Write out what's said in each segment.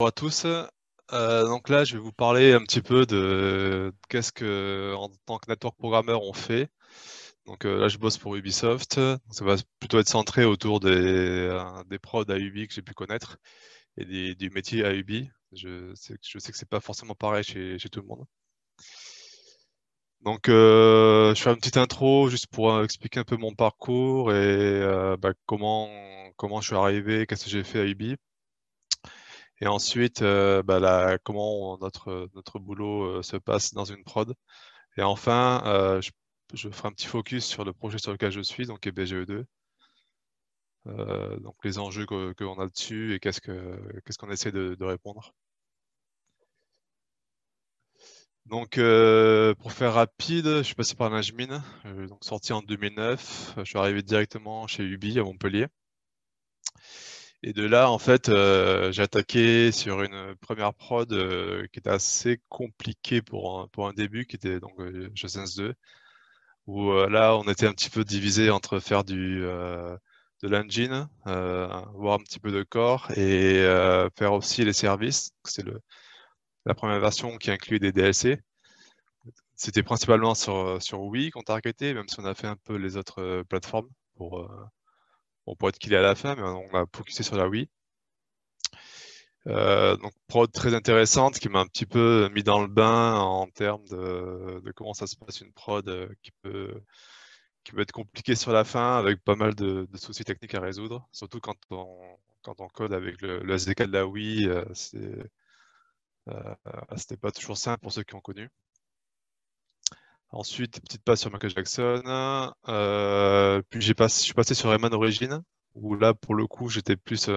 bonjour à tous. Donc là, je vais vous parler un petit peu de qu'est-ce que, en tant que network programmeur, on fait. Donc là, je bosse pour Ubisoft. Ça va plutôt être centré autour des prods à Ubi que j'ai pu connaître et du métier à Ubi. Je sais que c'est pas forcément pareil chez tout le monde. Donc, je fais une petite intro juste pour expliquer un peu mon parcours et comment je suis arrivé, qu'est-ce que j'ai fait à Ubi. Et ensuite, comment notre boulot se passe dans une prod. Et enfin, je ferai un petit focus sur le projet sur lequel je suis, donc qui est BGE2. Donc les enjeux qu'on a dessus et qu'est-ce qu'on essaie de répondre. Donc, pour faire rapide, je suis passé par Najmin, donc sorti en 2009. Je suis arrivé directement chez Ubi à Montpellier. Et de là, en fait, j'ai attaqué sur une première prod qui était assez compliquée pour un début, qui était donc Just 2, où là, on était un petit peu divisé entre faire de l'engine, voir un petit peu de core et faire aussi les services. C'est la première version qui inclut des DLC. C'était principalement sur Wii qu'on targetait, même si on a fait un peu les autres plateformes pour être killé à la fin, mais on a focusé sur la Wii. Donc prod très intéressante qui m'a un petit peu mis dans le bain en termes de comment ça se passe une prod qui peut être compliquée sur la fin avec pas mal de soucis techniques à résoudre, surtout quand on code avec le SDK de la Wii, c'était pas toujours simple pour ceux qui ont connu. Ensuite, petite passe sur Michael Jackson. Puis je suis passé sur Rayman Origins, où là, pour le coup, j'étais plus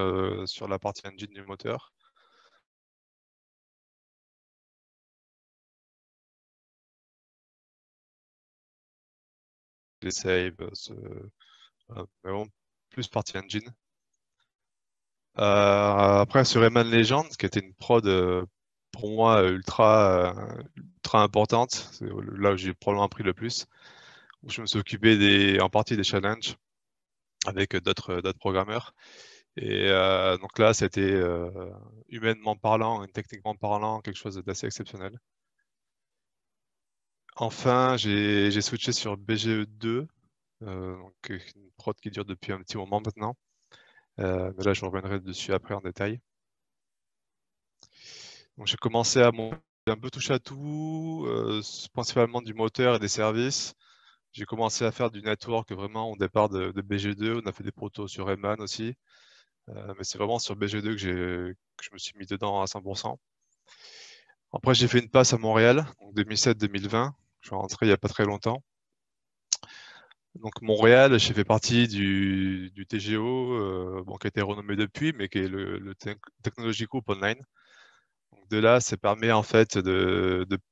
sur la partie engine du moteur. Les saves, mais vraiment plus partie engine. Après, sur Rayman Legends, qui était une prod pour moi ultra importante, c'est là où j'ai probablement appris le plus, où je me suis occupé en partie des challenges avec d'autres programmeurs. Et donc là, c'était humainement parlant et techniquement parlant, quelque chose d'assez exceptionnel. Enfin, j'ai switché sur BGE2, donc une prod qui dure depuis un petit moment maintenant. Mais là, je reviendrai dessus après en détail. Donc j'ai commencé à monter un peu touche à tout, principalement du moteur et des services. J'ai commencé à faire du network vraiment au départ de BG2. On a fait des protos sur Rayman aussi. Mais c'est vraiment sur BG2 que je me suis mis dedans à 100%. Après, j'ai fait une passe à Montréal, donc 2007-2020. Je suis rentré il n'y a pas très longtemps. Donc Montréal, j'ai fait partie du TGO, qui a été renommé depuis, mais qui est le Technology Group Online. Donc de là, ça permet en fait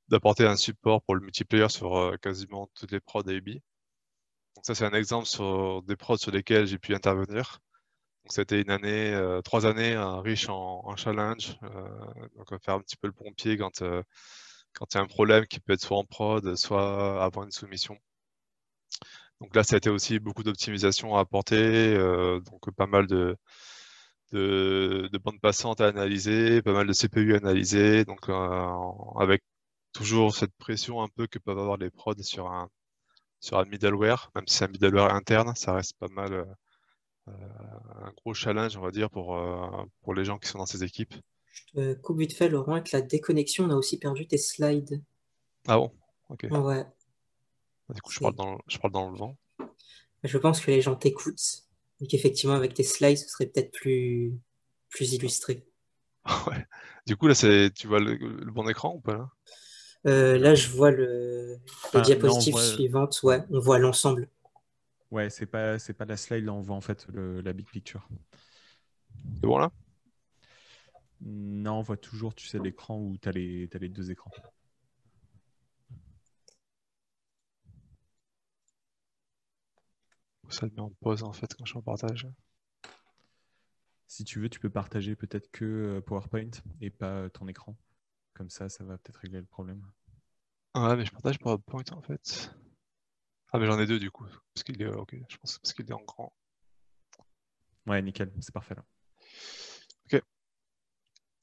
d'apporter un support pour le multiplayer sur quasiment toutes les prods AUB. Donc ça, c'est un exemple sur des prods sur lesquels j'ai pu intervenir. Donc c'était 3 années riches en challenge. Donc on va faire un petit peu le pompier quand il y a un problème qui peut être soit en prod, soit avant une soumission. Donc là, ça a été aussi beaucoup d'optimisation à apporter, donc pas mal de bandes passantes à analyser, pas mal de CPU à analyser, donc avec toujours cette pression un peu que peuvent avoir les prods sur un middleware, même si c'est un middleware interne, ça reste pas mal un gros challenge, on va dire, pour les gens qui sont dans ces équipes. Je te coupe vite fait, Laurent, avec la déconnexion, on a aussi perdu tes slides. Ah bon? Ok. Ouais, Du coup, c'est... je parle dans le vent. Je pense que les gens t'écoutent et qu'effectivement, avec tes slides, ce serait peut-être plus illustré. Ouais. Du coup, là, tu vois le bon écran ou pas là? Là, je vois les Enfin, là, on diapositives voit. suivantes. Ouais, Ouais, on voit l'ensemble. ouais, c'est pas la slide, là, on voit en fait la big picture. C'est bon là? Non, on voit toujours, tu sais, l'écran où t'as les deux écrans. Ça te met en pause en fait quand je suis en partage. Si tu veux, tu peux partager peut-être que PowerPoint et pas ton écran. Comme ça va peut-être régler le problème. Ouais, mais je partage PowerPoint en fait. Ah, mais j'en ai deux du coup. Parce qu'il est, ok, je pense parce qu'il est en grand. Ouais, nickel, c'est parfait là. Ok.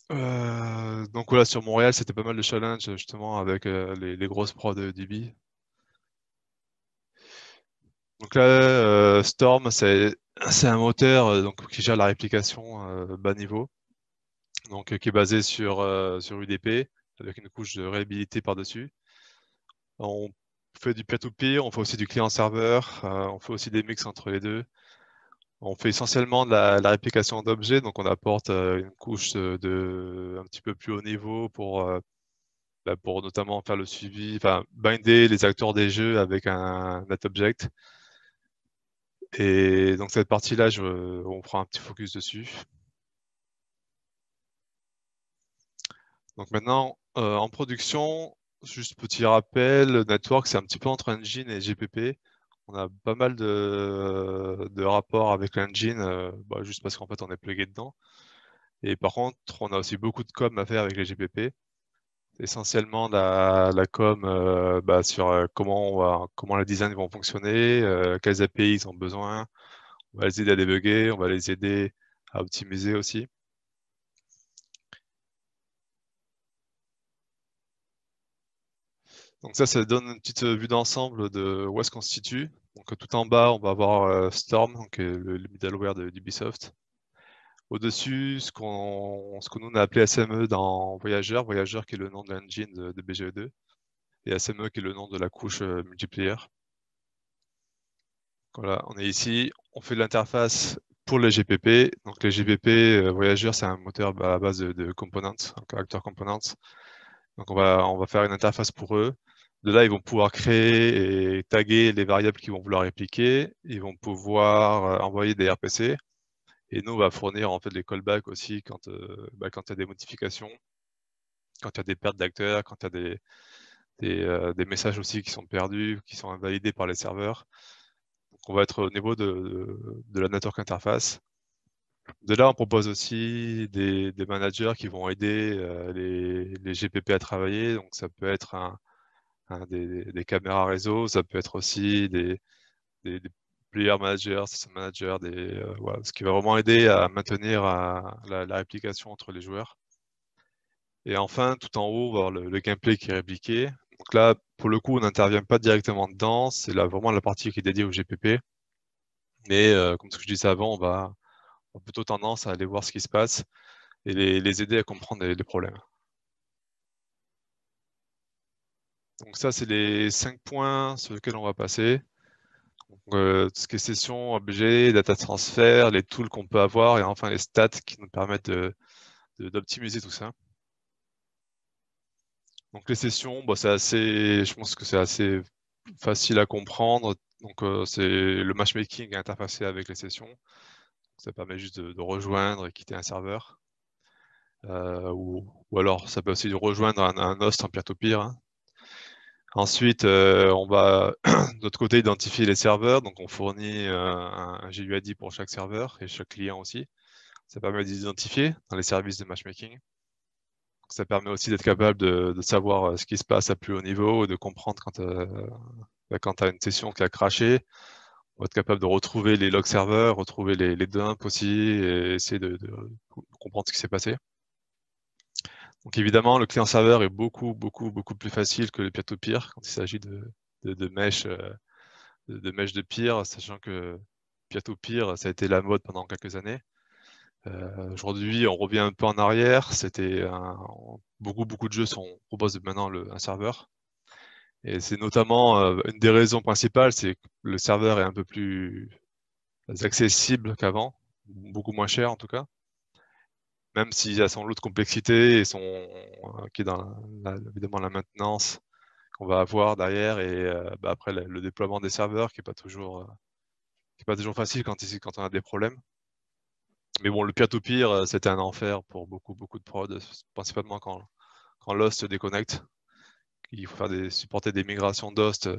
Donc voilà, sur Montréal, c'était pas mal de challenges justement avec les grosses prods de DB. Donc là, Storm, c'est un moteur donc, qui gère la réplication bas niveau, donc qui est basé sur UDP avec une couche de réhabilité par-dessus. On fait du peer-to-peer, on fait aussi du client-serveur, on fait aussi des mix entre les deux. On fait essentiellement de la réplication d'objets, donc on apporte une couche un petit peu plus haut niveau pour notamment faire le suivi, enfin binder les acteurs des jeux avec un NetObject. Et donc cette partie-là, on fera un petit focus dessus. Donc maintenant, en production, juste petit rappel, Network, c'est un petit peu entre Engine et GPP. On a pas mal de rapports avec l'engine, juste parce qu'en fait, on est plugué dedans. Et par contre, on a aussi beaucoup de com à faire avec les GPP. Essentiellement la com sur comment les designs vont fonctionner, quelles API ils ont besoin. On va les aider à débugger, on va les aider à optimiser aussi. Donc ça donne une petite vue d'ensemble de où est-ce qu'on se situe. Donc tout en bas, on va avoir Storm, donc le middleware d'Ubisoft. Au-dessus, ce que nous on a appelé SME dans Voyageur qui est le nom de l'engine de BGE2, et SME qui est le nom de la couche multiplayer. Voilà, on est ici, on fait de l'interface pour les GPP. Donc les GPP Voyageur, c'est un moteur à base de components, donc actor components. Donc on va faire une interface pour eux. De là, ils vont pouvoir créer et taguer les variables qu'ils vont vouloir répliquer. Ils vont pouvoir envoyer des RPC. Et nous, on va fournir en fait les callbacks aussi quand il y a des modifications, quand il y a des pertes d'acteurs, quand il y a des messages aussi qui sont perdus, qui sont invalidés par les serveurs. Donc on va être au niveau de la network interface. De là, on propose aussi des managers qui vont aider les GPP à travailler. Donc ça peut être des caméras réseau, ça peut être aussi des player managers, system managers, voilà, ce qui va vraiment aider à maintenir la réplication entre les joueurs. Et enfin, tout en haut, on va avoir le gameplay qui est répliqué. Donc là, pour le coup, on n'intervient pas directement dedans, c'est là vraiment la partie qui est dédiée au GPP. Mais comme ce que je disais avant, on va plutôt tendance à aller voir ce qui se passe et les aider à comprendre les problèmes. Donc ça, c'est les 5 points sur lesquels on va passer. Donc, tout ce qui est session, objet, data transfer, les tools qu'on peut avoir et enfin les stats qui nous permettent d'optimiser tout ça. Donc les sessions, je pense que c'est assez facile à comprendre. Donc c'est le matchmaking interfacé avec les sessions. Ça permet juste de rejoindre et quitter un serveur. Ou alors ça peut aussi rejoindre un host en peer-to-peer. Hein. Ensuite, on va de notre côté identifier les serveurs. Donc on fournit un GUID pour chaque serveur et chaque client aussi. Ça permet d'identifier dans les services de matchmaking. Ça permet aussi d'être capable de savoir ce qui se passe à plus haut niveau, de comprendre quand tu as une session qui a craché, on va être capable de retrouver les log serveurs, retrouver les dumps aussi, et essayer de comprendre ce qui s'est passé. Donc évidemment, le client-serveur est beaucoup plus facile que le peer-to-peer quand il s'agit de mesh de peer, sachant que peer-to-peer, ça a été la mode pendant quelques années. Aujourd'hui, on revient un peu en arrière. Beaucoup de jeux proposent maintenant un serveur. Et c'est notamment une des raisons principales, c'est que le serveur est un peu plus accessible qu'avant, beaucoup moins cher en tout cas. Même s'il y a son lot de complexité et qui est dans évidemment la maintenance qu'on va avoir derrière et après le déploiement des serveurs qui est pas toujours facile quand on a des problèmes. Mais bon, le peer-to-peer, c'était un enfer pour beaucoup de prod, principalement quand l'host se déconnecte. Il faut supporter des migrations d'host.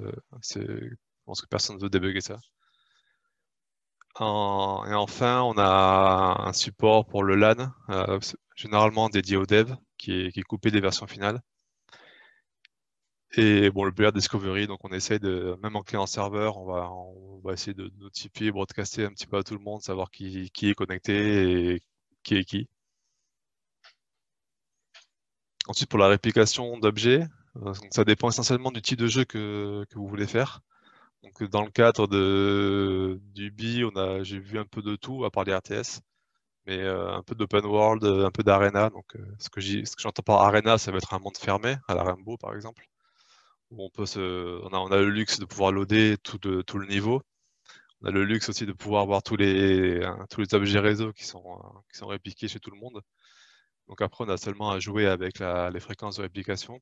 Je pense que personne ne veut débugger ça. Et enfin, on a un support pour le LAN, généralement dédié au dev, qui est coupé des versions finales. Et bon, le player discovery, donc on essaye même en client serveur, on va essayer de notifier, broadcaster un petit peu à tout le monde, savoir qui est connecté et qui est qui. Ensuite, pour la réplication d'objets, donc ça dépend essentiellement du type de jeu que vous voulez faire. Donc, dans le cadre du BI, j'ai vu un peu de tout, à part les RTS, mais un peu d'open world, un peu d'arena. Donc, ce que j'entends par arena, ça va être un monde fermé, à la Rainbow par exemple, où on a le luxe de pouvoir loader tout le niveau. On a le luxe aussi de pouvoir voir tous les objets réseau qui sont répliqués chez tout le monde. Donc après, on a seulement à jouer avec les fréquences de réplication.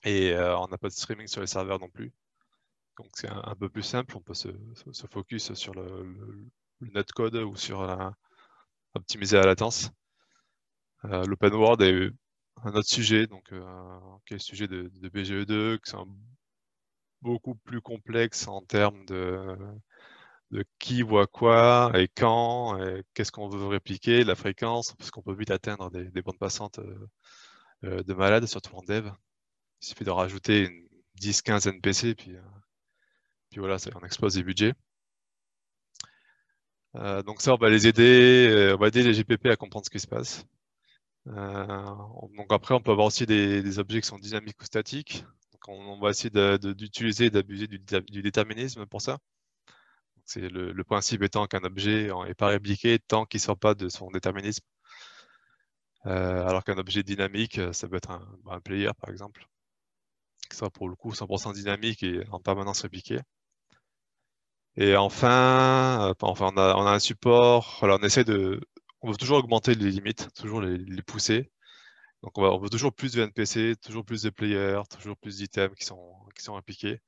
Et on n'a pas de streaming sur les serveurs non plus. Donc c'est un peu plus simple, on peut se focus sur le netcode ou sur optimiser la latence. L'open world est un autre sujet, donc qui est le sujet de BGE2, qui est beaucoup plus complexe en termes de qui voit quoi et quand, et qu'est-ce qu'on veut répliquer, la fréquence, parce qu'on peut vite atteindre des bandes passantes de malades, surtout en dev. Il suffit de rajouter 10-15 NPC, puis voilà, on explose les budgets. Donc ça, on va les aider, on va aider les GPP à comprendre ce qui se passe. Donc après, on peut avoir aussi des objets qui sont dynamiques ou statiques. Donc on va essayer d'utiliser et d'abuser du déterminisme pour ça. C'est le principe étant qu'un objet n'est pas répliqué tant qu'il ne sort pas de son déterminisme. Alors qu'un objet dynamique, ça peut être un player par exemple, qui sera pour le coup 100% dynamique et en permanence répliqué. Et enfin, on a un support. Alors on veut toujours augmenter les limites, toujours les pousser. Donc on veut toujours plus de NPC, toujours plus de players, toujours plus d'items qui sont répliqués.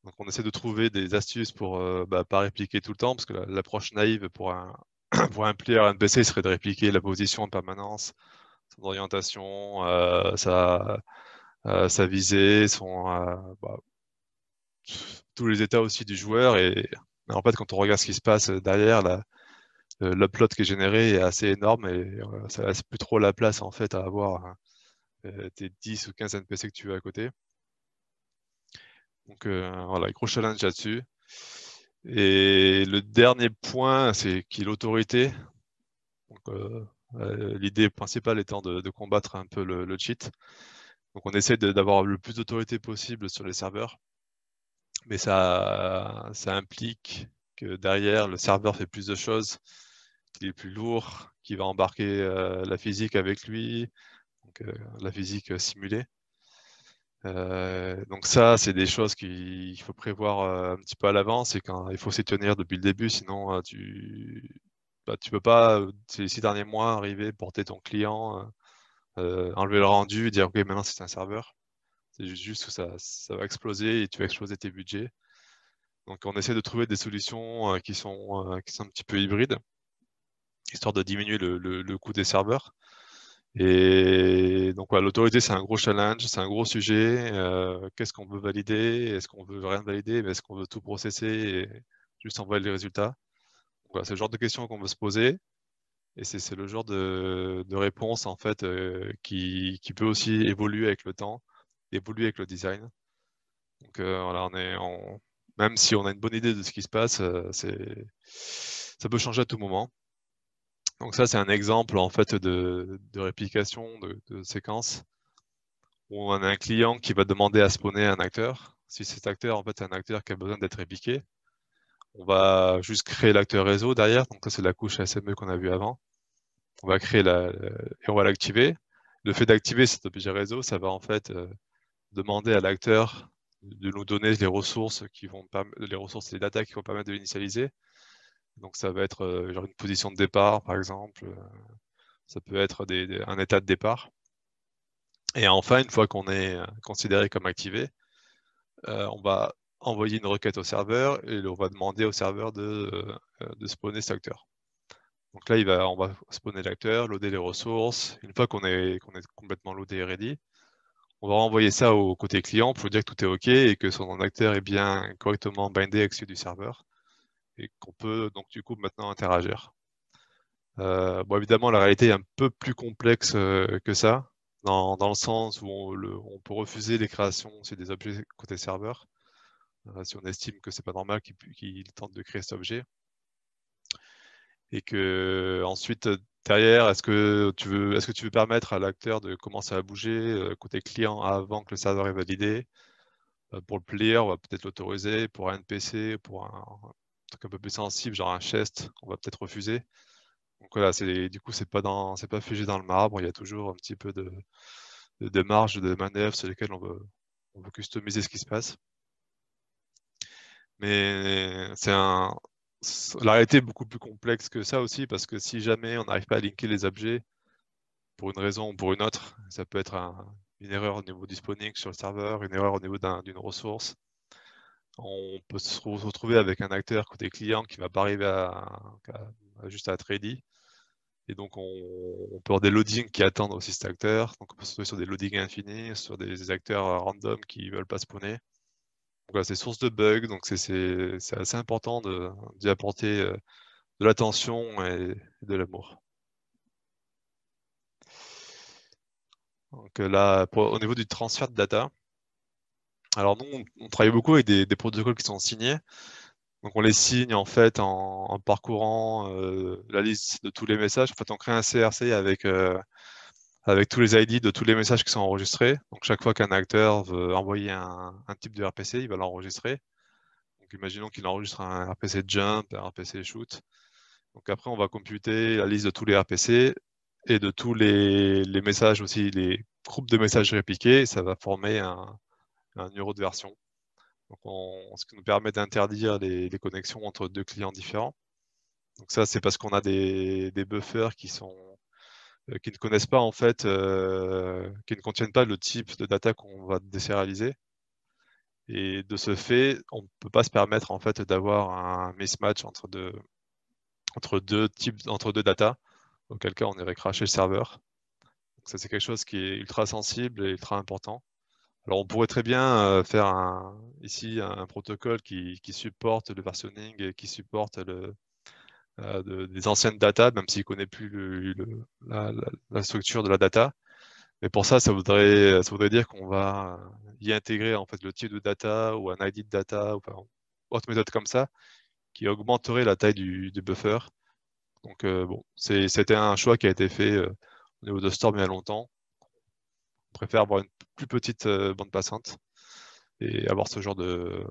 Donc on essaie de trouver des astuces pour pas répliquer tout le temps, parce que l'approche naïve pour pour un player NPC serait de répliquer la position en permanence, son orientation, sa visée, tous les états aussi du joueur. Et en fait, quand on regarde ce qui se passe derrière, l'upload qui est généré est assez énorme et ça laisse plus trop la place en fait à avoir tes 10 ou 15 NPC que tu veux à côté. Donc voilà, gros challenge là-dessus. Et le dernier point, c'est qui est l'autorité. L'idée principale étant de combattre un peu le cheat. Donc on essaie d'avoir le plus d'autorité possible sur les serveurs. Mais ça implique que derrière, le serveur fait plus de choses, qu'il est plus lourd, qu'il va embarquer la physique avec lui, donc la physique simulée. Donc ça, c'est des choses qu'il faut prévoir un petit peu à l'avance et il faut s'y tenir depuis le début, sinon tu peux pas, ces 6 derniers mois, arriver, porter ton client, enlever le rendu et dire ok, maintenant c'est un serveur. C'est juste que ça va exploser et tu vas exploser tes budgets. Donc on essaie de trouver des solutions qui sont un petit peu hybrides, histoire de diminuer le coût des serveurs. Et donc voilà, l'autorité, c'est un gros challenge, c'est un gros sujet. Qu'est-ce qu'on veut valider? Est-ce qu'on veut rien valider? Est-ce qu'on veut tout processer et juste envoyer les résultats? Donc voilà, c'est le genre de questions qu'on veut se poser. Et c'est le genre de réponse en fait qui peut aussi évoluer avec le temps, évoluer avec le design. Donc voilà, même si on a une bonne idée de ce qui se passe, ça peut changer à tout moment. Donc ça, c'est un exemple en fait de réplication de séquence où on a un client qui va demander à spawner un acteur. Si cet acteur, en fait, c'est un acteur qui a besoin d'être répliqué, on va juste créer l'acteur réseau derrière. Donc ça, c'est la couche SME qu'on a vue avant. On va créer et on va l'activer. Le fait d'activer cet objet réseau, ça va en fait demander à l'acteur de nous donner les ressources les data qui vont permettre de l'initialiser. Donc ça va être genre une position de départ, par exemple. Ça peut être un état de départ. Et enfin, une fois qu'on est considéré comme activé, on va envoyer une requête au serveur et on va demander au serveur de spawner cet acteur. Donc là, on va spawner l'acteur, loader les ressources. Une fois qu'on est complètement loadé et ready, on va renvoyer ça au côté client pour dire que tout est OK et que son acteur est bien correctement bindé avec celui du serveur et qu'on peut donc du coup maintenant interagir. Bon, évidemment, la réalité est un peu plus complexe que ça, dans le sens où on peut refuser les créations c'est des objets côté serveur, si on estime que c'est pas normal qu'il tente de créer cet objet. et que ensuite derrière, est-ce que tu veux permettre à l'acteur de commencer à bouger côté client avant que le serveur est validé? Pour le player, on va peut-être l'autoriser. Pour un NPC, pour un truc un peu plus sensible, genre un chest, on va peut-être refuser. Donc voilà, du coup, c'est pas figé dans le marbre. Il y a toujours un petit peu de marge de manœuvre sur lesquelles on veut customiser ce qui se passe. Mais la réalité est beaucoup plus complexe que ça aussi, parce que si jamais on n'arrive pas à linker les objets pour une raison ou pour une autre, ça peut être une erreur au niveau du spawning sur le serveur, une erreur au niveau d'une ressource. On peut se retrouver avec un acteur côté client qui ne va pas arriver juste à être ready. Et donc, on peut avoir des loadings qui attendent aussi cet acteur. Donc, on peut se retrouver sur des loadings infinis, sur des acteurs random qui ne veulent pas spawner. Donc, voilà, c'est source de bugs. Donc, c'est assez important d'y apporter de l'attention et de l'amour. Donc là, au niveau du transfert de data, alors nous, on travaille beaucoup avec des protocoles qui sont signés. Donc on les signe en fait en parcourant la liste de tous les messages. En fait, on crée un CRC avec tous les ID de tous les messages qui sont enregistrés. Donc chaque fois qu'un acteur veut envoyer un type de RPC, il va l'enregistrer. Donc imaginons qu'il enregistre un RPC jump, un RPC shoot. Donc après, on va computer la liste de tous les RPC et de tous les messages aussi, les groupes de messages répliqués. Ça va former un numéro de version. Donc ce qui nous permet d'interdire les connexions entre deux clients différents. Donc ça, c'est parce qu'on a des buffers qui ne connaissent pas en fait, qui ne contiennent pas le type de data qu'on va désérialiser. Et de ce fait, on ne peut pas se permettre en fait d'avoir un mismatch entre deux data, auquel cas on irait crasher le serveur. Donc ça, c'est quelque chose qui est ultra sensible et ultra important. Alors on pourrait très bien faire ici un protocole qui supporte le versionning et qui supporte des anciennes data, même s'il ne connaît plus la structure de la data. Mais pour ça, ça voudrait dire qu'on va y intégrer en fait le type de data ou un ID de data ou autre méthode comme ça qui augmenterait la taille du buffer. Donc bon, c'était un choix qui a été fait au niveau de Storm il y a longtemps. On préfère avoir une plus petite bande passante et avoir ce genre de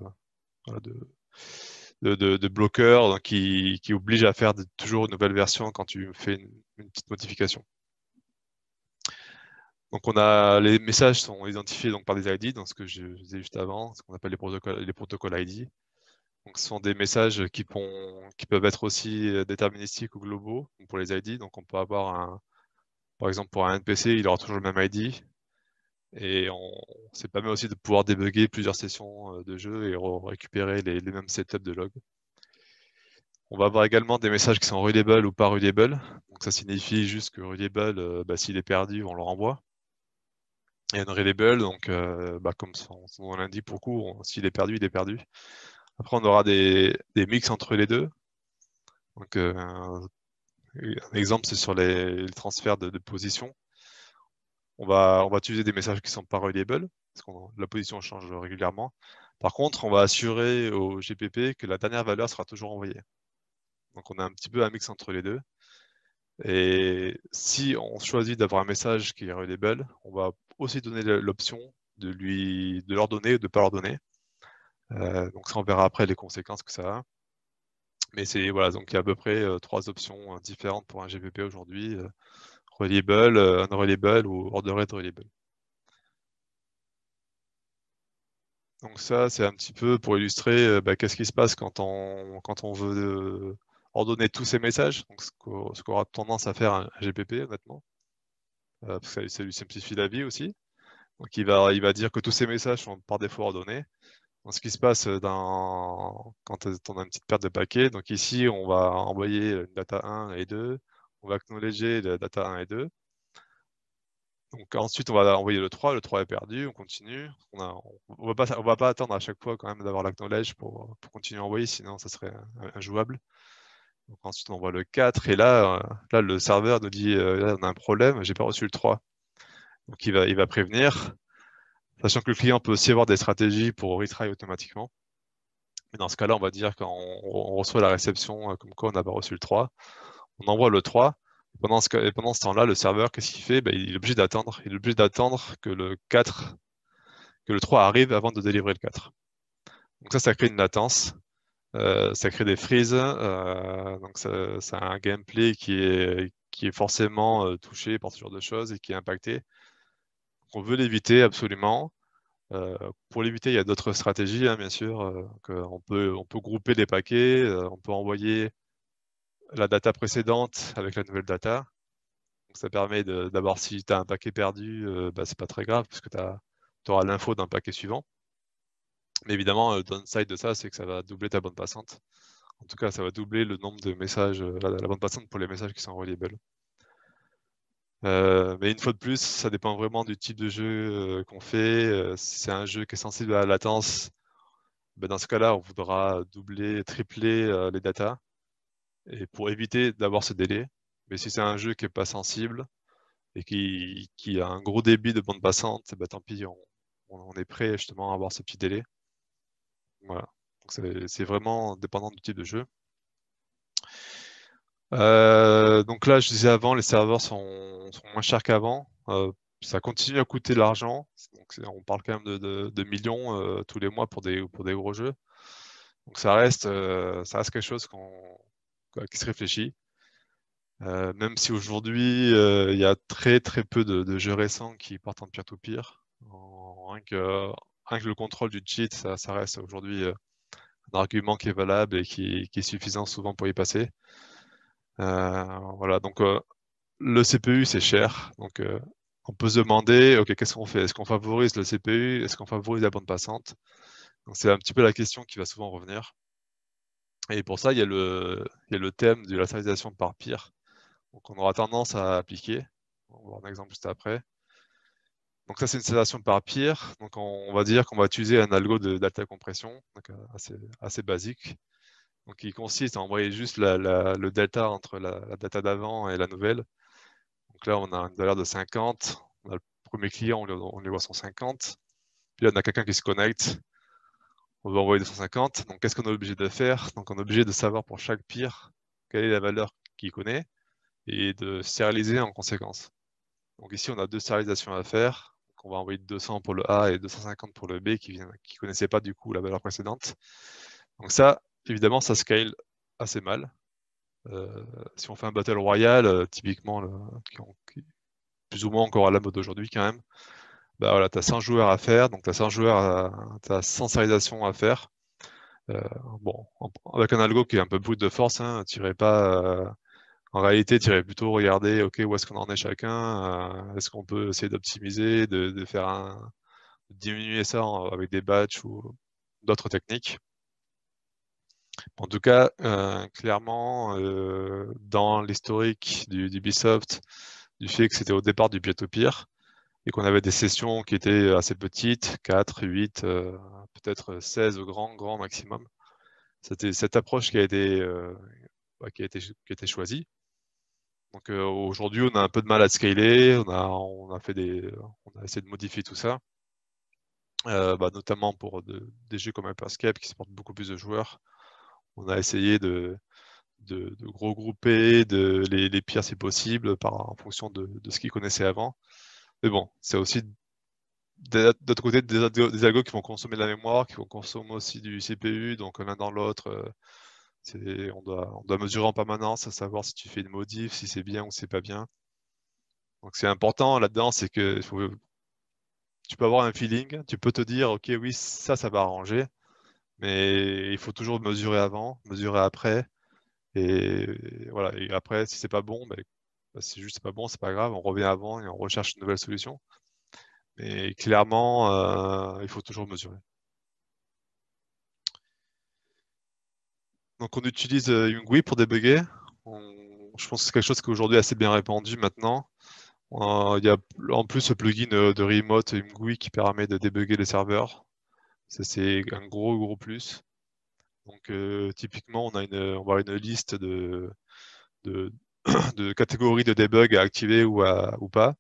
bloqueur qui oblige à faire toujours une nouvelle version quand tu fais une petite modification. Donc les messages sont identifiés donc par des ID, dans ce que je disais juste avant, ce qu'on appelle les protocoles ID. Donc ce sont des messages qui peuvent être aussi déterministiques ou globaux pour les ID. Donc on peut avoir par exemple pour un NPC, il aura toujours le même ID. Et ça permet aussi de pouvoir débugger plusieurs sessions de jeu et récupérer les mêmes setups de log. On va avoir également des messages qui sont readable ou pas readable. Donc ça signifie juste que readable, s'il est perdu, on le renvoie. Et unreadable, donc comme son nom l'indique pour coup, s'il est perdu, il est perdu. Après, on aura des mix entre les deux. Donc un exemple, c'est sur les transferts de position. On va utiliser des messages qui ne sont pas readable, parce que la position change régulièrement. Par contre, on va assurer au GPP que la dernière valeur sera toujours envoyée. Donc on a un petit peu un mix entre les deux. Et si on choisit d'avoir un message qui est readable, on va aussi donner l'option de leur donner ou de ne pas leur donner. Donc ça, on verra après les conséquences que ça a. Mais voilà, donc il y a à peu près 3 options différentes pour un GPP aujourd'hui. Readable, unreadable ou ordered readable. Donc ça, c'est un petit peu pour illustrer qu'est-ce qui se passe quand on veut ordonner tous ces messages. Donc ce qu'aura tendance à faire un GPP, honnêtement. Parce que ça lui simplifie la vie aussi. Donc il va dire que tous ces messages sont par défaut ordonnés. Donc, ce qui se passe quand on a une petite perte de paquets. Donc ici, on va envoyer une data 1 et 2. On va acknowledger la data 1 et 2. Donc ensuite, on va envoyer le 3 est perdu, on continue. On va pas attendre à chaque fois quand même d'avoir l'acknowledge pour continuer à envoyer, sinon ça serait injouable. Donc ensuite, on envoie le 4 et là le serveur nous dit là, on a un problème, j'ai pas reçu le 3. Donc il va prévenir, sachant que le client peut aussi avoir des stratégies pour retry automatiquement. Mais dans ce cas-là, on va dire quand on reçoit la réception comme quoi on n'a pas reçu le 3, on envoie le 3. Pendant ce temps-là, le serveur, qu'est-ce qu'il fait? Il est obligé d'attendre. Il est obligé d'attendre que le 3 arrive avant de délivrer le 4. Donc ça crée une latence. Ça crée des freezes. Donc ça a un gameplay qui est forcément touché par ce genre de choses et qui est impacté. Donc on veut l'éviter absolument. Pour l'éviter, il y a d'autres stratégies, hein, bien sûr. On peut grouper les paquets, on peut envoyer la data précédente avec la nouvelle data. Donc ça permet d'avoir, si tu as un paquet perdu, c'est pas très grave puisque tu auras l'info d'un paquet suivant. Mais évidemment, le downside de ça, c'est que ça va doubler ta bande passante. En tout cas, ça va doubler le nombre de messages, la bande passante pour les messages qui sont reliable. Mais une fois de plus, ça dépend vraiment du type de jeu qu'on fait. Si c'est un jeu qui est sensible à la latence, dans ce cas-là, on voudra doubler, tripler les datas et pour éviter d'avoir ce délai. Mais si c'est un jeu qui n'est pas sensible et qui a un gros débit de bande passante, tant pis, on est prêt justement à avoir ce petit délai. Voilà. C'est vraiment dépendant du type de jeu. Donc là, je disais avant, les serveurs sont moins chers qu'avant. Ça continue à coûter de l'argent. On parle quand même de millions tous les mois pour des gros jeux. Donc ça reste quelque chose qui se réfléchit. Même si aujourd'hui, il y a très très peu de jeux récents qui partent en peer-to-peer. Rien que le contrôle du cheat, ça reste aujourd'hui un argument qui est valable et qui est suffisant souvent pour y passer. Voilà, donc le CPU c'est cher, donc on peut se demander, ok, qu'est-ce qu'on fait? Est-ce qu'on favorise le CPU? Est-ce qu'on favorise la bande passante? Donc c'est un petit peu la question qui va souvent revenir. Et pour ça, il y a le thème de la serialisation par peer. Donc on aura tendance à appliquer. On va voir un exemple juste après. Donc ça, c'est une serialisation par peer. Donc on va dire qu'on va utiliser un algo de data compression, donc assez basique. Donc qui consiste à envoyer juste le delta entre la data d'avant et la nouvelle. Donc là, on a une valeur de 50. On a le premier client, on lui voit 150. Puis là, on a quelqu'un qui se connecte. On va envoyer 250. Donc qu'est-ce qu'on est obligé de faire? Donc on est obligé de savoir pour chaque peer quelle est la valeur qu'il connaît et de serialiser en conséquence. Donc ici, on a 2 serialisations à faire. Donc on va envoyer 200 pour le A et 250 pour le B qui ne connaissait pas du coup la valeur précédente. Donc ça, évidemment, ça scale assez mal. Si on fait un Battle Royale, typiquement, qui est plus ou moins encore à la mode aujourd'hui quand même, voilà, tu as 100 joueurs à faire, donc tu as 100 joueurs, tu as 100 serialisations à faire. Bon, avec un algo qui est un peu brut de force, hein, en réalité, tu irais plutôt regarder, ok, où est-ce qu'on en est chacun, est-ce qu'on peut essayer d'optimiser, de diminuer ça avec des batchs ou d'autres techniques. En tout cas, clairement, dans l'historique d'Ubisoft, du fait que c'était au départ du peer-to-peer et qu'on avait des sessions qui étaient assez petites, 4, 8, peut-être 16 au grand maximum, c'était cette approche qui a été choisie. Donc aujourd'hui, on a un peu de mal à scaler, on a essayé de modifier tout ça, notamment pour des jeux comme Hyperscape qui supportent beaucoup plus de joueurs. On a essayé de regrouper les peers si possible en fonction de ce qu'ils connaissaient avant. Mais bon, c'est aussi d'autre côté des algos qui vont consommer de la mémoire, qui vont consommer aussi du CPU, donc l'un dans l'autre, on doit mesurer en permanence, à savoir si tu fais une modif, si c'est bien ou c'est pas bien. Donc c'est important là-dedans, c'est que tu peux avoir un feeling, tu peux te dire, ok, oui, ça va arranger, mais il faut toujours mesurer avant, mesurer après, et voilà. Et après, si c'est pas bon, c'est juste pas bon, c'est pas grave, on revient avant et on recherche une nouvelle solution. Mais clairement, il faut toujours mesurer. Donc on utilise Yungui pour débugger. Je pense que c'est quelque chose qui est aujourd'hui assez bien répandu maintenant. Il y a en plus ce plugin de remote Yungui qui permet de débugger les serveurs. C'est un gros plus. Donc typiquement, on va avoir une liste de catégories de debug à activer ou pas.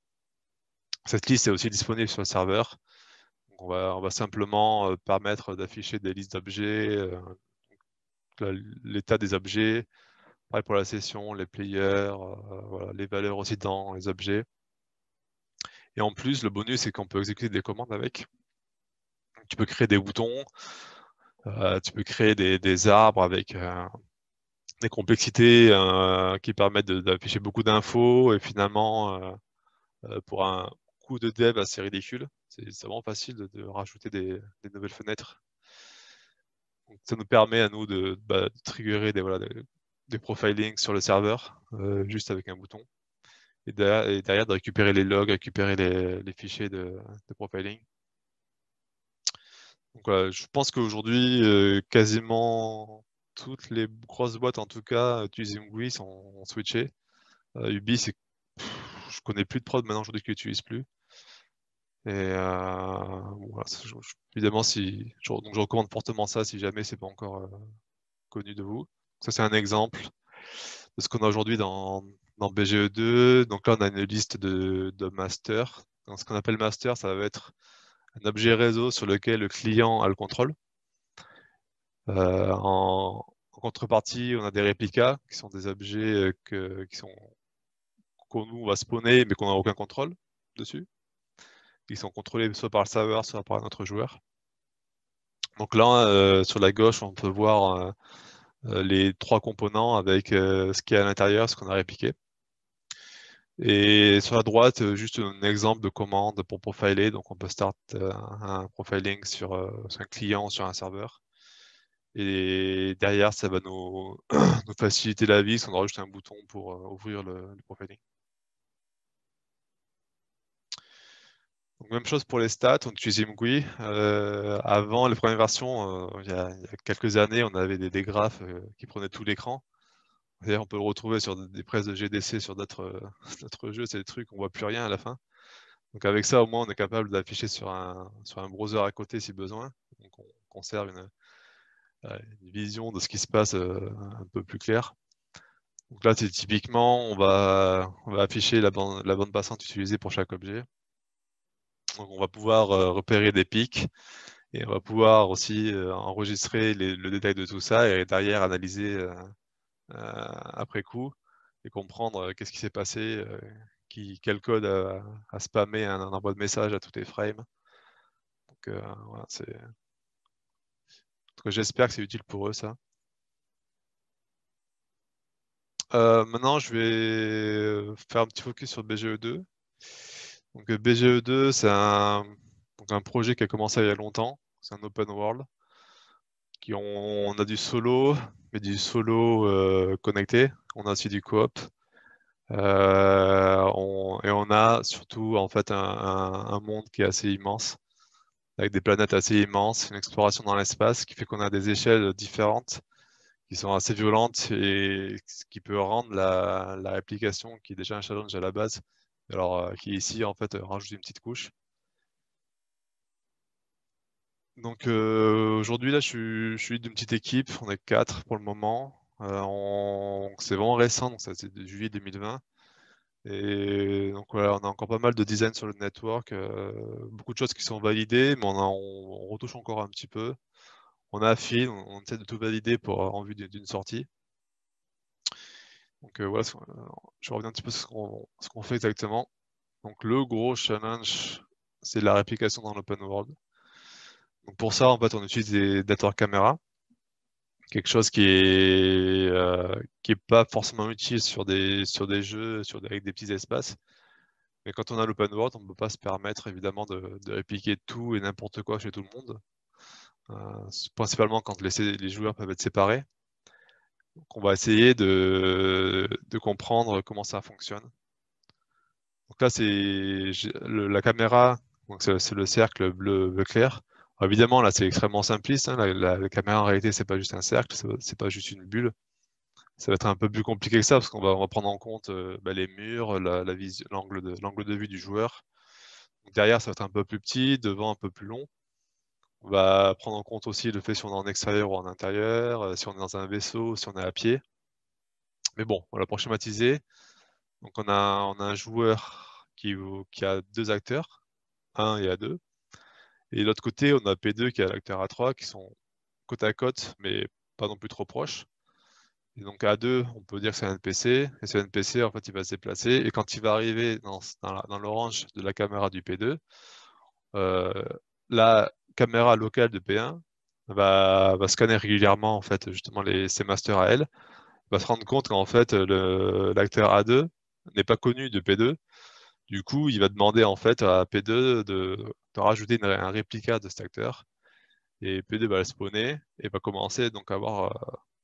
Cette liste est aussi disponible sur le serveur. Donc on va simplement permettre d'afficher des listes d'objets, l'état des objets, Pareil pour la session, les players, voilà, les valeurs aussi dans les objets. Et en plus, le bonus, c'est qu'on peut exécuter des commandes avec. Donc, tu peux créer des boutons, tu peux créer des arbres avec des complexités qui permettent d'afficher beaucoup d'infos et finalement, pour un coût de dev assez ridicule, c'est vraiment facile de rajouter des nouvelles fenêtres. Donc, ça nous permet à nous de triggerer des profilings sur le serveur juste avec un bouton. Et derrière de récupérer les logs, récupérer les fichiers de profiling. Donc voilà, je pense qu'aujourd'hui, quasiment toutes les grosses boîtes, en tout cas, utilisent GUI, sont switchées. Ubi, je connais plus de prod maintenant aujourd'hui qui l'utilisent plus. Et voilà, évidemment, donc je recommande fortement ça si jamais c'est pas encore connu de vous. Ça, c'est un exemple de ce qu'on a aujourd'hui dans BGE2. Donc là, on a une liste de master. Donc, ce qu'on appelle master, ça va être un objet réseau sur lequel le client a le contrôle. En contrepartie, on a des réplicas qui sont des objets qu'on nous va spawner mais qu'on n'a aucun contrôle dessus. Ils sont contrôlés soit par le serveur, soit par un autre joueur. Donc là, sur la gauche, on peut voir les 3 composants avec ce qu'il y a à l'intérieur, ce qu'on a répliqué. Et sur la droite, juste un exemple de commande pour profiler. Donc on peut start un profiling sur un client, sur un serveur. Et derrière, ça va nous faciliter la vie si on rajoute un bouton pour ouvrir le profiling. Donc, même chose pour les stats, on utilise MGUI. Avant les premières versions, il y a quelques années, on avait des graphes qui prenaient tout l'écran. D'ailleurs, on peut le retrouver sur des presses de GDC sur d'autres jeux, c'est des trucs, on voit plus rien à la fin. Donc avec ça, au moins, on est capable d'afficher sur un browser à côté si besoin. Donc on conserve une vision de ce qui se passe un peu plus claire. Donc là, typiquement, on va afficher la bande passante utilisée pour chaque objet. Donc on va pouvoir repérer des pics et on va pouvoir aussi enregistrer le détail de tout ça et derrière analyser après coup et comprendre qu'est-ce qui s'est passé, quel code a spammé un envoi de message à tous les frames. Donc voilà, j'espère que c'est utile pour eux ça. Maintenant, je vais faire un petit focus sur BGE2. Donc BGE2, c'est un projet qui a commencé il y a longtemps. C'est un open world. On a du solo, mais du solo connecté. On a aussi du coop. Et on a surtout en fait un monde qui est assez immense, avec des planètes assez immenses, une exploration dans l'espace qui fait qu'on a des échelles différentes qui sont assez violentes et ce qui peut rendre la réplication qui est déjà un challenge à la base, alors qui ici en fait rajoute une petite couche. Donc aujourd'hui là je suis d'une petite équipe, on est 4 pour le moment. C'est vraiment récent, donc ça c'est de juillet 2020. Et donc voilà, on a encore pas mal de design sur le network, beaucoup de choses qui sont validées, mais on retouche encore un petit peu. On affine, on essaie de tout valider en vue d'une sortie. Donc voilà, je reviens un petit peu sur ce qu'on fait exactement. Donc le gros challenge, c'est la réplication dans l'open world. Donc pour ça, en fait, on utilise des data caméras, quelque chose qui est pas forcément utile sur des jeux avec des petits espaces. Mais quand on a l'open world, on ne peut pas se permettre évidemment de répliquer tout et n'importe quoi chez tout le monde. Principalement quand les joueurs peuvent être séparés. Donc on va essayer de comprendre comment ça fonctionne. Donc là, c'est la caméra, c'est le cercle bleu clair. Alors évidemment, là, c'est extrêmement simpliste. Hein. La caméra, en réalité, c'est pas juste un cercle, c'est pas juste une bulle. Ça va être un peu plus compliqué que ça, parce qu'on va prendre en compte les murs, l'angle de vue du joueur. Donc derrière, ça va être un peu plus petit, devant un peu plus long. On va prendre en compte aussi le fait si on est en extérieur ou en intérieur, si on est dans un vaisseau, si on est à pied. Mais bon, voilà, pour schématiser, donc on a un joueur qui a 2 acteurs, A1 et A2. Et de l'autre côté, on a P2 qui a l'acteur A3 qui sont côte à côte, mais pas non plus trop proches. Et donc A2, on peut dire que c'est un NPC, et ce NPC, en fait, il va se déplacer, et quand il va arriver dans l'orange de la caméra du P2, la caméra locale de P1 va scanner régulièrement, en fait, justement ses masters à elle, va se rendre compte qu'en fait, l'acteur A2 n'est pas connu de P2. Du coup, il va demander en fait à P2 de rajouter un réplica de cet acteur. Et P2 va le spawner et va commencer donc à voir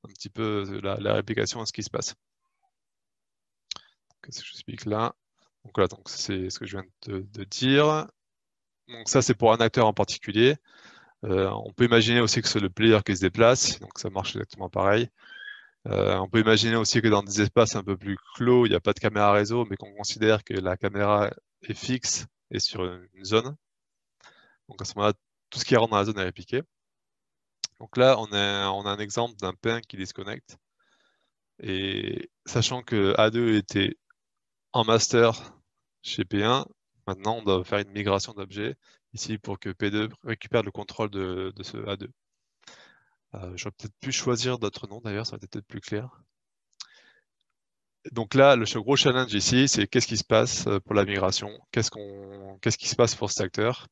un petit peu la réplication de ce qui se passe. Qu'est-ce que je explique là? Donc voilà, donc c'est ce que je viens de dire. Donc ça, c'est pour un acteur en particulier. On peut imaginer aussi que c'est le player qui se déplace, donc ça marche exactement pareil. On peut imaginer aussi que dans des espaces un peu plus clos, il n'y a pas de caméra réseau, mais qu'on considère que la caméra est fixe et sur une zone. Donc à ce moment-là, tout ce qui rentre dans la zone est répliqué. Donc là, on a un exemple d'un pain qui disconnecte. Et sachant que A2 était en master chez P1, maintenant on doit faire une migration d'objets ici pour que P2 récupère le contrôle de ce A2. J'aurais peut-être pu choisir d'autres noms d'ailleurs, ça aurait été peut-être plus clair. Donc là, le gros challenge ici, c'est qu'est-ce qui se passe pour la migration, qu'est-ce qui se passe pour cet acteur,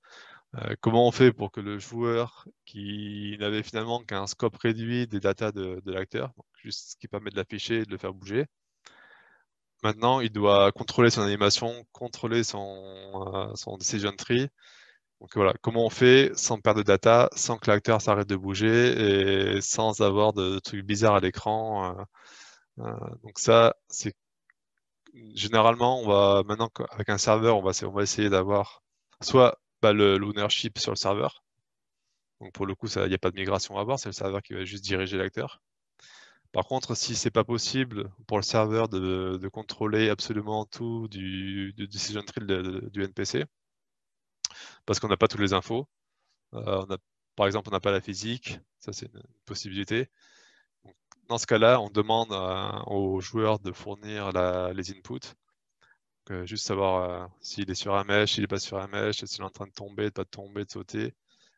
comment on fait pour que le joueur qui n'avait finalement qu'un scope réduit des datas de l'acteur, juste ce qui permet de l'afficher et de le faire bouger. Maintenant, il doit contrôler son animation, contrôler son decision tree. Donc voilà, comment on fait sans perdre de data, sans que l'acteur s'arrête de bouger et sans avoir de trucs bizarres à l'écran. Donc ça, c'est généralement, on va maintenant avec un serveur, on va essayer d'avoir soit l'ownership sur le serveur. Donc pour le coup, il n'y a pas de migration à avoir, c'est le serveur qui va juste diriger l'acteur. Par contre, si c'est pas possible pour le serveur de contrôler absolument tout du decision tree du NPC, parce qu'on n'a pas toutes les infos, par exemple, on n'a pas la physique, ça c'est une possibilité. Donc, dans ce cas-là, on demande aux joueurs de fournir les inputs. Juste savoir s'il est sur un mesh, s'il n'est pas sur un mesh, s'il est en train de tomber, de pas tomber, de sauter.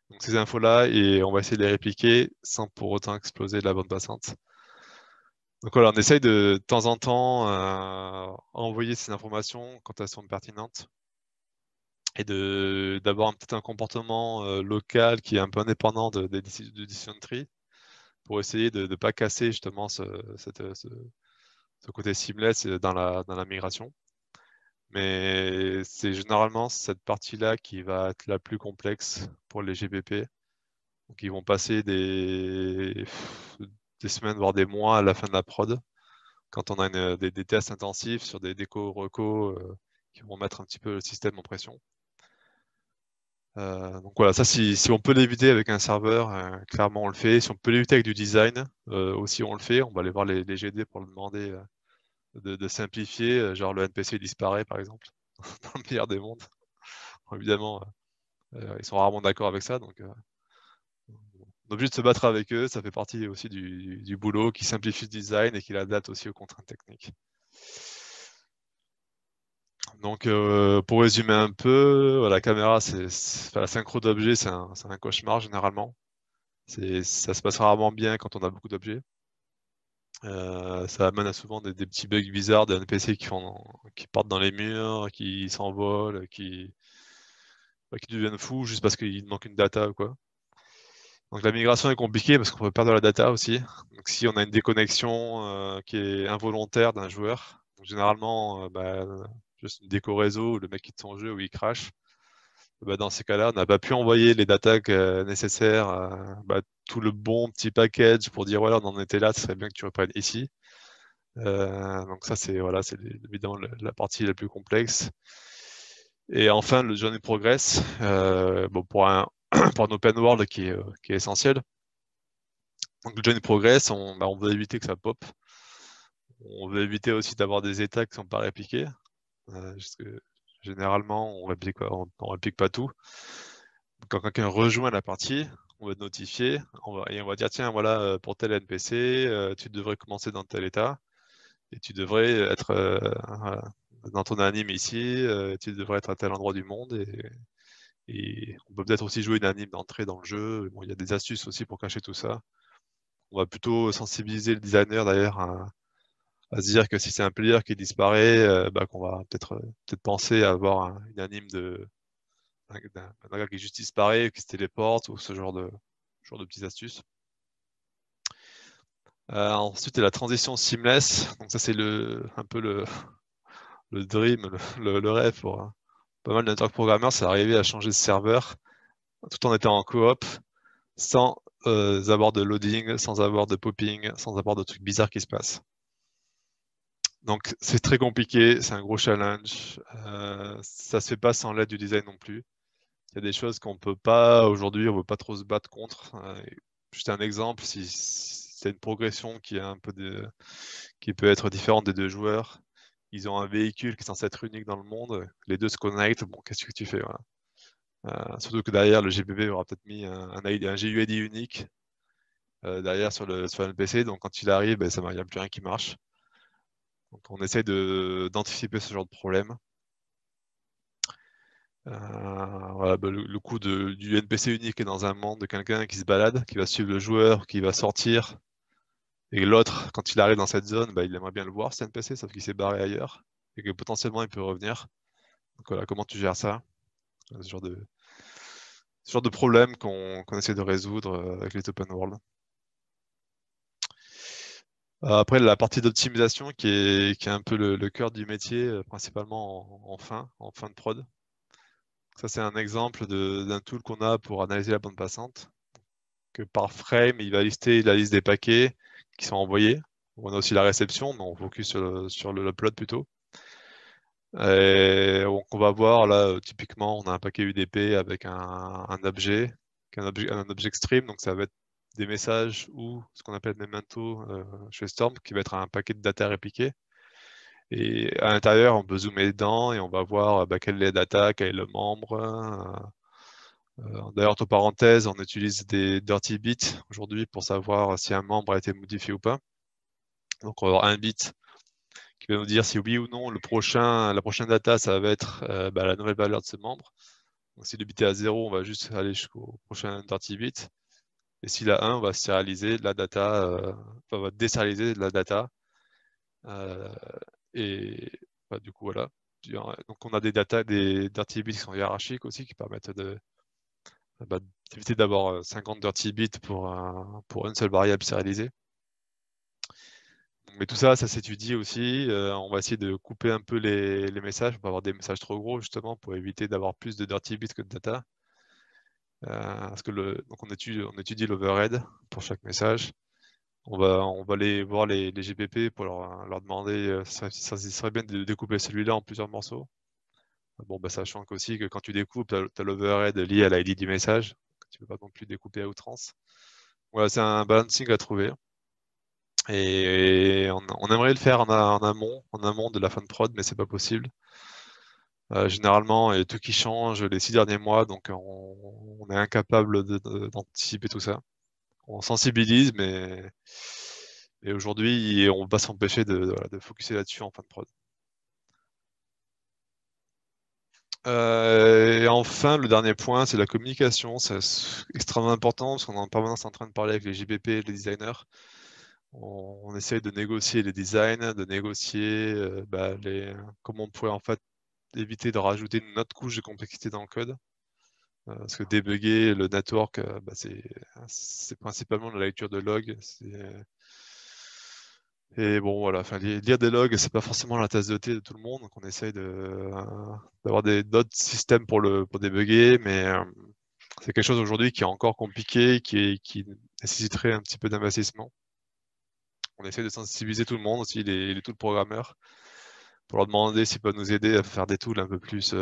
Donc ces infos-là, et on va essayer de les répliquer sans pour autant exploser la bande passante. Donc voilà, on essaye de temps en temps envoyer ces informations quand elles sont pertinentes et d'avoir peut-être un comportement local qui est un peu indépendant de decision tree pour essayer de ne pas casser justement ce côté seamless dans la migration. Mais c'est généralement cette partie-là qui va être la plus complexe pour les GPP. Donc ils vont passer des semaines, voire des mois à la fin de la prod, quand on a des tests intensifs sur des déco-reco qui vont mettre un petit peu le système en pression. Donc voilà, ça si on peut l'éviter avec un serveur, clairement on le fait. Si on peut l'éviter avec du design, aussi on le fait. On va aller voir les GD pour le demander de simplifier, genre le NPC disparaît par exemple, dans le meilleur des mondes. Évidemment, ils sont rarement d'accord avec ça, donc on est obligé de se battre avec eux. Ça fait partie aussi du boulot qui simplifie le design et qui l'adapte aussi aux contraintes techniques. Donc pour résumer un peu, la caméra, la synchro d'objets, c'est un cauchemar généralement. Ça se passe rarement bien quand on a beaucoup d'objets. Ça amène à souvent des petits bugs bizarres, des NPC qui partent dans les murs, qui s'envolent, qui deviennent fous juste parce qu'il manque une data ou quoi. Donc la migration est compliquée parce qu'on peut perdre la data aussi. Donc si on a une déconnexion qui est involontaire d'un joueur, donc généralement juste une déco réseau, le mec quitte son jeu ou il crash, dans ces cas-là, on n'a pas pu envoyer les data nécessaires, tout le bon petit package pour dire voilà, on en était là, ce serait bien que tu reprennes ici. Donc ça c'est évidemment la partie la plus complexe. Et enfin le journey progress, pour un open world qui est essentiel. Donc le journey progress, on veut éviter que ça pop. On veut éviter aussi d'avoir des états qui ne sont pas répliqués. Parce que généralement, on réplique pas tout. Quand quelqu'un rejoint la partie, on va notifier et on va dire tiens, voilà, pour tel NPC, tu devrais commencer dans tel état et tu devrais être dans ton anime ici, tu devrais être à tel endroit du monde et on peut peut-être aussi jouer une anime d'entrée dans le jeu. Bon, il y a des astuces aussi pour cacher tout ça. On va plutôt sensibiliser le designer d'ailleurs à se dire que si c'est un player qui disparaît, qu'on va peut-être penser à avoir une anime d'un gars qui juste disparaît, qui se téléporte, ou ce genre de petites astuces. Ensuite, il y a la transition seamless. Donc ça, c'est un peu le dream, le rêve pour pas mal de network programmeurs, c'est d'arriver à changer de serveur tout en étant en coop, sans avoir de loading, sans avoir de popping, sans avoir de trucs bizarres qui se passent. Donc c'est très compliqué, c'est un gros challenge. Ça se fait pas sans l'aide du design non plus. Il y a des choses qu'on peut pas aujourd'hui, on veut pas trop se battre contre. Juste un exemple, si c'est une progression qui peut être différente des deux joueurs, ils ont un véhicule qui est censé être unique dans le monde, les deux se connectent, bon, qu'est-ce que tu fais, voilà. Surtout que derrière, le GPP aura peut-être mis un GUID unique derrière sur le NPC, donc quand il arrive, il n'y a plus rien qui marche. Donc on essaye d'anticiper ce genre de problème. Voilà, le coup du NPC unique est dans un monde de quelqu'un qui se balade, qui va suivre le joueur, qui va sortir, et l'autre, quand il arrive dans cette zone, il aimerait bien le voir, cet NPC, sauf qu'il s'est barré ailleurs, et que potentiellement il peut revenir. Donc voilà, comment tu gères ça? Ce genre de problème qu'on essaie de résoudre avec les open world. Après, la partie d'optimisation qui est un peu le cœur du métier, principalement en fin de prod. Ça, c'est un exemple d'un tool qu'on a pour analyser la bande passante. Que par frame, il va lister la liste des paquets qui sont envoyés. On a aussi la réception, mais on focus sur l'upload plutôt. Et donc on va voir là, typiquement, on a un paquet UDP avec un objet, un objet stream, donc ça va être des messages ou ce qu'on appelle memento chez Storm, qui va être un paquet de data répliqué. Et à l'intérieur, on peut zoomer dedans et on va voir quelle est la data, quel est le membre. D'ailleurs, entre parenthèses, on utilise des dirty bits aujourd'hui pour savoir si un membre a été modifié ou pas. Donc, on va avoir un bit qui va nous dire si oui ou non la prochaine data, ça va être la nouvelle valeur de ce membre. Donc, si le bit est à 0, on va juste aller jusqu'au prochain dirty bit. Et s'il a 1, on va sérialiser la data, on va désérialiser la data. Et du coup, voilà. Donc, on a des dirty bits qui sont hiérarchiques aussi, qui permettent d'éviter d'avoir 50 dirty bits pour une seule variable sérialisée. Mais tout ça, ça s'étudie aussi. On va essayer de couper un peu les messages. On va avoir des messages trop gros, justement, pour éviter d'avoir plus de dirty bits que de data. Parce que donc on étudie l'overhead pour chaque message. On va aller voir les GPP pour leur demander ça serait bien de découper celui-là en plusieurs morceaux. Bon, sachant qu'aussi que quand tu découpes, tu as l'overhead lié à l'ID du message. Tu ne peux pas non plus découper à outrance. Voilà, c'est un balancing à trouver. Et on aimerait le faire en amont de la fin de prod, mais c'est pas possible. Généralement, il y a tout qui change les 6 derniers mois, donc on est incapable d'anticiper tout ça. On sensibilise, mais aujourd'hui, on va pas s'empêcher de focuser là-dessus en fin de prod. Et enfin, le dernier point, c'est la communication. C'est extrêmement important parce qu'on est en permanence en train de parler avec les JBP et les designers. On essaye de négocier les designs, de négocier comment on pourrait en fait éviter de rajouter une autre couche de complexité dans le code. Parce que débugger le network, c'est principalement la lecture de logs. Et bon, voilà, lire des logs, c'est pas forcément la tasse de thé de tout le monde. Donc on essaye d'avoir d'autres systèmes pour débugger, mais c'est quelque chose aujourd'hui qui est encore compliqué, qui nécessiterait un petit peu d'investissement. On essaie de sensibiliser tout le monde, aussi les tools programmeurs, pour leur demander s'ils peuvent nous aider à faire des tools un peu plus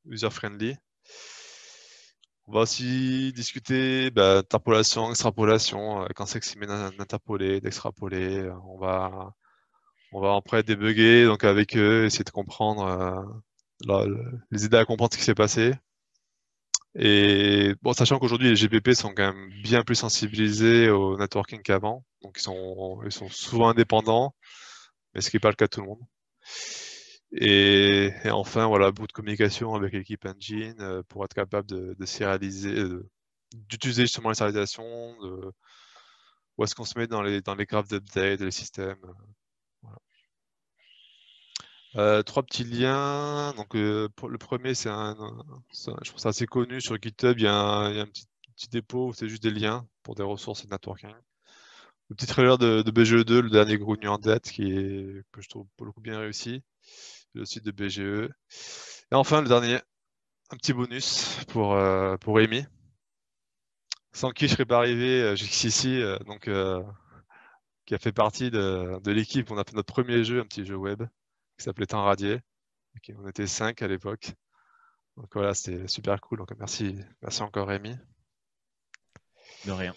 user-friendly. On va aussi discuter d'interpolation, extrapolation, quand c'est que c'est bien d'interpoler, d'extrapoler. On va après débugger donc avec eux, essayer de comprendre, les aider à comprendre ce qui s'est passé. Et bon, sachant qu'aujourd'hui les GPP sont quand même bien plus sensibilisés au networking qu'avant, donc ils sont souvent indépendants, mais ce qui n'est pas le cas de tout le monde. Et enfin, voilà, beaucoup de communication avec l'équipe engine pour être capable de sérialiser, d'utiliser justement la sérialisation, où est-ce qu'on se met dans les graphes d'update, les systèmes. Voilà. 3 petits liens. Donc, le premier, je trouve ça assez connu sur GitHub. Il y a un petit dépôt où c'est juste des liens pour des ressources et networking. Le petit trailer de BGE2, le dernier grognu en date, que je trouve pour le coup bien réussi. Le site de BGE. Et enfin, le dernier, un petit bonus pour Amy, sans qui je serais pas arrivé jusqu'ici, donc qui a fait partie de l'équipe. On a fait notre premier jeu, un petit jeu web, qui s'appelait Temps Radié. On était 5 à l'époque. Donc voilà, c'était super cool. Donc merci encore Amy. De rien.